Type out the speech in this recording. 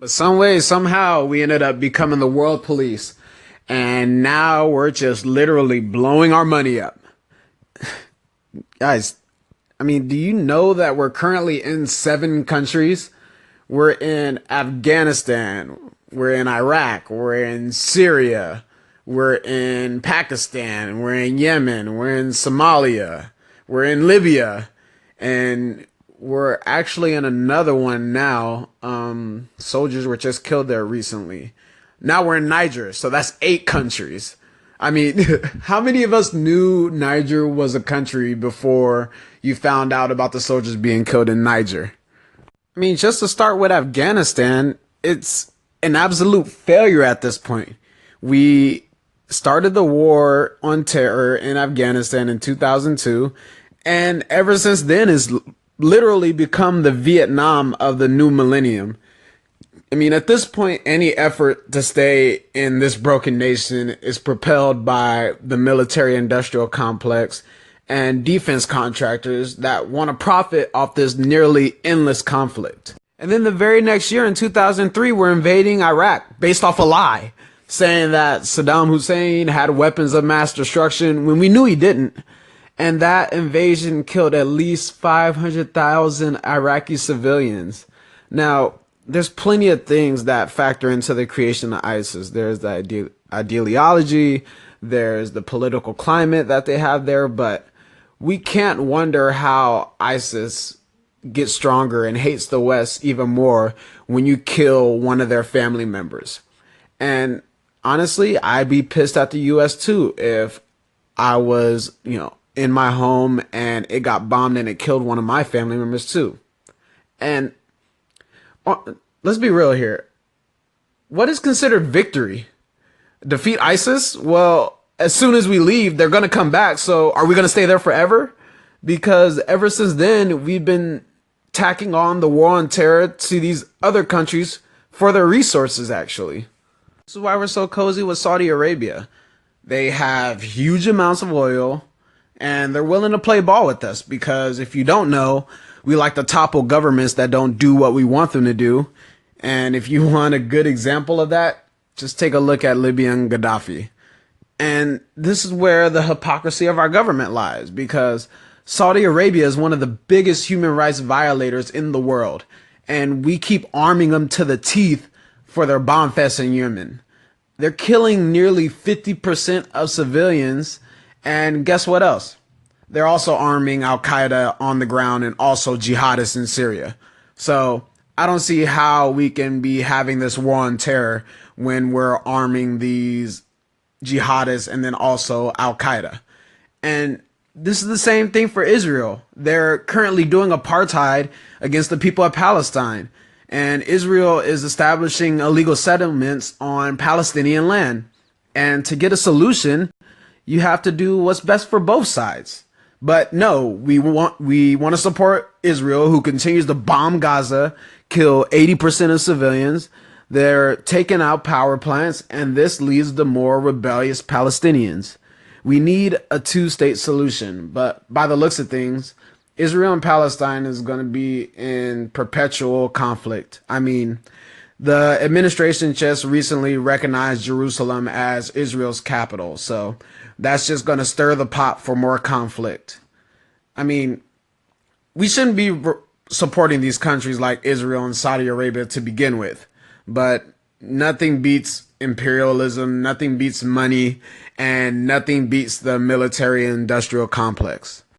But some way, somehow, we ended up becoming the world police. And now we're just literally blowing our money up. Guys, I mean, do you know that we're currently in 7 countries? We're in Afghanistan, we're in Iraq, we're in Syria, we're in Pakistan, we're in Yemen, we're in Somalia, we're in Libya, and we're actually in another one now. Soldiers were just killed there recently. Now we're in Niger, so that's 8 countries. I mean, how many of us knew Niger was a country before you found out about the soldiers being killed in Niger? I mean, just to start with Afghanistan, it's an absolute failure at this point. We started the war on terror in Afghanistan in 2002, and ever since then has literally become the Vietnam of the new millennium. I mean, at this point, any effort to stay in this broken nation is propelled by the military industrial complex and defense contractors that want to profit off this nearly endless conflict. And then the very next year in 2003, we're invading Iraq based off a lie, saying that Saddam Hussein had weapons of mass destruction when we knew he didn't. And that invasion killed at least 500,000 Iraqi civilians. Now, there's plenty of things that factor into the creation of ISIS. There's the ideology, there's the political climate that they have there, but we can't wonder how ISIS gets stronger and hates the West even more when you kill one of their family members. And honestly, I'd be pissed at the US too if I was, in my home and it got bombed and it killed one of my family members too. And let's be real here. What is considered victory? Defeat ISIS? Well, as soon as we leave, they're going to come back. So are we going to stay there forever? Because ever since then, we've been tacking on the war on terror to these other countries for their resources, actually. This is why we're so cozy with Saudi Arabia. They have huge amounts of oil and they're willing to play ball with us because if you don't know, we like to topple governments that don't do what we want them to do. And if you want a good example of that, just take a look at Libya and Gaddafi. And this is where the hypocrisy of our government lies, because Saudi Arabia is one of the biggest human rights violators in the world. And we keep arming them to the teeth for their bomb fest in Yemen. They're killing nearly 50% of civilians. And guess what else? They're also arming Al-Qaeda on the ground and also jihadists in Syria. So I don't see how we can be having this war on terror when we're arming these jihadists and then also Al-Qaeda. And this is the same thing for Israel. They're currently doing apartheid against the people of Palestine. And Israel is establishing illegal settlements on Palestinian land. And to get a solution, you have to do what's best for both sides. But no, we want to support Israel, who continues to bomb Gaza, kill 80% of civilians. They're taking out power plants, and this leads to more rebellious Palestinians. We need a two-state solution, but by the looks of things, Israel and Palestine is going to be in perpetual conflict. I mean, the administration just recently recognized Jerusalem as Israel's capital, so that's just going to stir the pot for more conflict. I mean, we shouldn't be supporting these countries like Israel and Saudi Arabia to begin with, but nothing beats imperialism, nothing beats money, and nothing beats the military industrial complex.